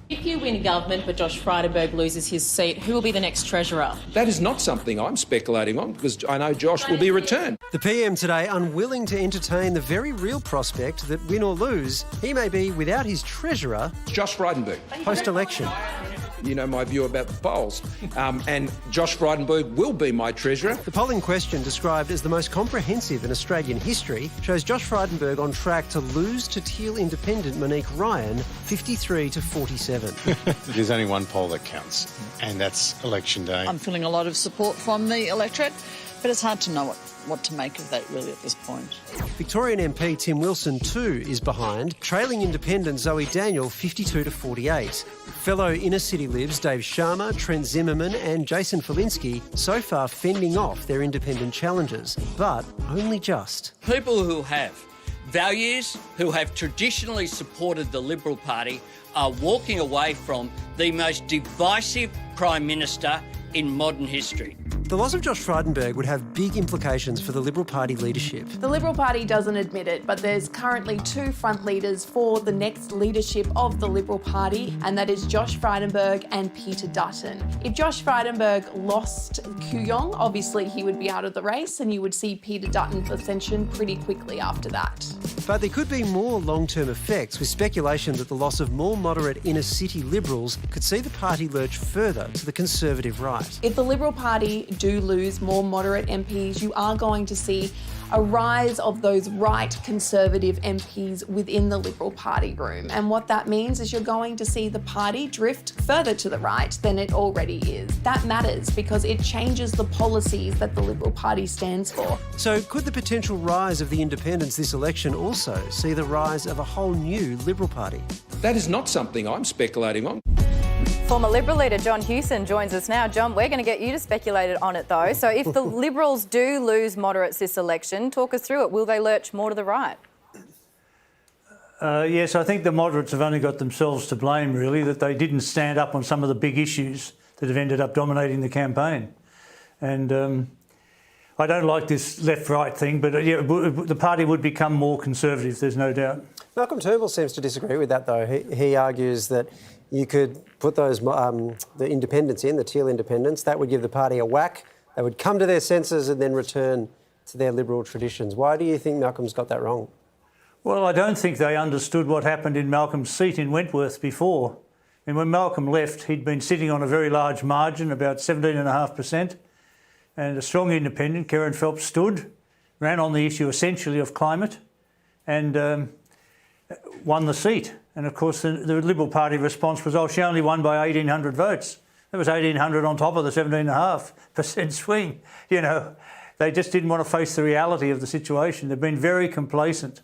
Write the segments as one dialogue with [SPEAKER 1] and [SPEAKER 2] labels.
[SPEAKER 1] If you win government but Josh Frydenberg loses his seat, who will be the next Treasurer?
[SPEAKER 2] That is not something I'm speculating on because I know Josh will be returned.
[SPEAKER 3] The PM today unwilling to entertain the very real prospect that, win or lose, he may be without his Treasurer.
[SPEAKER 2] Josh Frydenberg.
[SPEAKER 3] Post-election.
[SPEAKER 2] You know my view about the polls. And Josh Frydenberg will be my Treasurer.
[SPEAKER 3] The polling question, described as the most comprehensive in Australian history, shows Josh Frydenberg on track to lose to Teal independent Monique Ryan 53 to 47.
[SPEAKER 4] There's only one poll that counts, and that's election day.
[SPEAKER 5] I'm feeling a lot of support from the electorate, but it's hard to know what to make of that really at this point.
[SPEAKER 3] Victorian MP Tim Wilson too is behind, trailing independent Zoe Daniel 52 to 48. Fellow inner city Libs Dave Sharma, Trent Zimmerman and Jason Falinski so far fending off their independent challengers, but only just.
[SPEAKER 6] People who have values, who have traditionally supported the Liberal Party, are walking away from the most divisive Prime Minister in modern history.
[SPEAKER 3] The loss of Josh Frydenberg would have big implications for the Liberal Party leadership.
[SPEAKER 7] The Liberal Party doesn't admit it, but there's currently two front leaders for the next leadership of the Liberal Party, and that is Josh Frydenberg and Peter Dutton. If Josh Frydenberg lost Kooyong, obviously he would be out of the race, and you would see Peter Dutton's ascension pretty quickly after that.
[SPEAKER 3] But there could be more long-term effects, with speculation that the loss of more moderate inner-city Liberals could see the party lurch further to the Conservative right.
[SPEAKER 7] If the Liberal Party do lose more moderate MPs, you are going to see a rise of those right Conservative MPs within the Liberal Party room. And what that means is you're going to see the party drift further to the right than it already is. That matters because it changes the policies that the Liberal Party stands for.
[SPEAKER 3] So could the potential rise of the independents this election also see the rise of a whole new Liberal Party?
[SPEAKER 2] That is not something I'm speculating on.
[SPEAKER 8] Former Liberal leader John Hewson joins us now. John, we're going to get you to speculate on it though. So if the Liberals do lose moderates this election, talk us through it. Will they lurch more to the right?
[SPEAKER 9] Yes, I think the moderates have only got themselves to blame, really, that they didn't stand up on some of the big issues that have ended up dominating the campaign. And I don't like this left-right thing, but the party would become more conservative, there's no doubt.
[SPEAKER 3] Malcolm Turnbull seems to disagree with that, though. He argues that you could put those the independents in, the Teal independents. That would give the party a whack. They would come to their senses and then return to their Liberal traditions. Why do you think Malcolm's got that wrong?
[SPEAKER 9] Well, I don't think they understood what happened in Malcolm's seat in Wentworth before. And when Malcolm left, he'd been sitting on a very large margin, about 17.5%, and a strong independent, Karen Phelps, stood, ran on the issue essentially of climate, and won the seat. And of course, the Liberal Party response was, oh, she only won by 1,800 votes. That was 1,800 on top of the 17.5% swing. You know, they just didn't want to face the reality of the situation. They've been very complacent.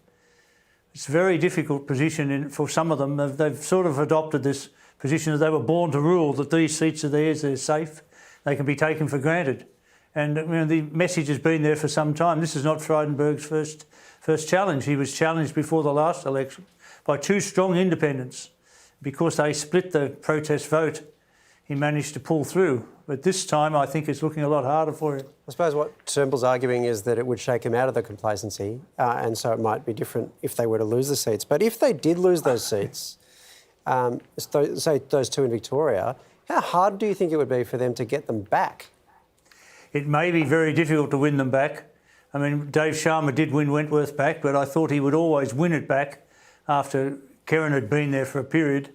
[SPEAKER 9] It's a very difficult position for some of them. They've sort of adopted this position that they were born to rule, that these seats are theirs, they're safe, they can be taken for granted. And you know, the message has been there for some time. This is not Frydenberg's first challenge. He was challenged before the last election by two strong independents. Because they split the protest vote, he managed to pull through. But this time, I think it's looking a lot harder for him.
[SPEAKER 3] I suppose what Turnbull's arguing is that it would shake him out of the complacency, and so it might be different if they were to lose the seats. But if they did lose those seats, say those two in Victoria, how hard do you think it would be for them to get them back?
[SPEAKER 9] It may be very difficult to win them back. I mean, Dave Sharma did win Wentworth back, but I thought he would always win it back after Karen had been there for a period.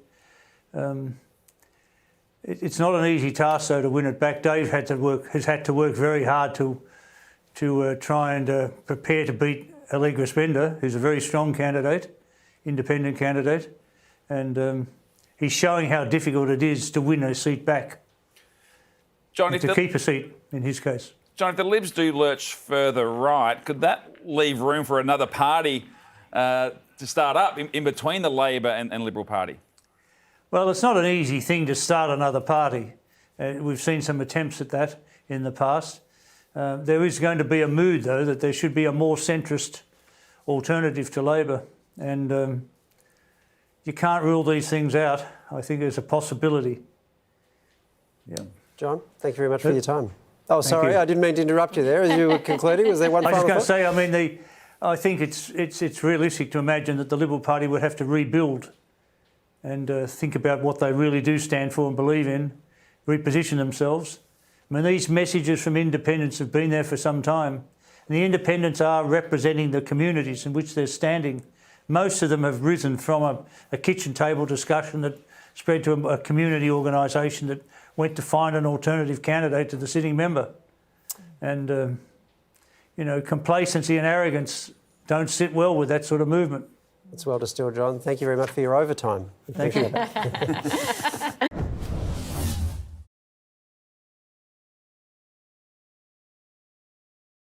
[SPEAKER 9] It's not an easy task, though, to win it back. Dave has had to work very hard to try and prepare to beat Allegra Spender, who's a very strong candidate, independent candidate, and he's showing how difficult it is to win a seat back.
[SPEAKER 10] John,
[SPEAKER 9] to keep a seat, in his case.
[SPEAKER 10] John, if the Libs do lurch further right, could that leave room for another party to start up in between the Labor and Liberal Party?
[SPEAKER 9] Well, it's not an easy thing to start another party. We've seen some attempts at that in the past. There is going to be a mood, though, that there should be a more centrist alternative to Labor. And you can't rule these things out. I think there's a possibility. Yeah.
[SPEAKER 3] John, thank you very much for your time. Oh, sorry, I didn't mean to interrupt you there as you were concluding. Was there one final thought?
[SPEAKER 9] I was just going to say, I think it's realistic to imagine that the Liberal Party would have to rebuild and think about what they really do stand for and believe in, reposition themselves. I mean, these messages from independents have been there for some time, and the independents are representing the communities in which they're standing. Most of them have risen from a kitchen table discussion that spread to a community organisation that went to find an alternative candidate to the sitting member. And, you know, complacency and arrogance don't sit well with that sort of movement.
[SPEAKER 3] It's well distilled, John. Thank you very much for your overtime.
[SPEAKER 9] Thank you.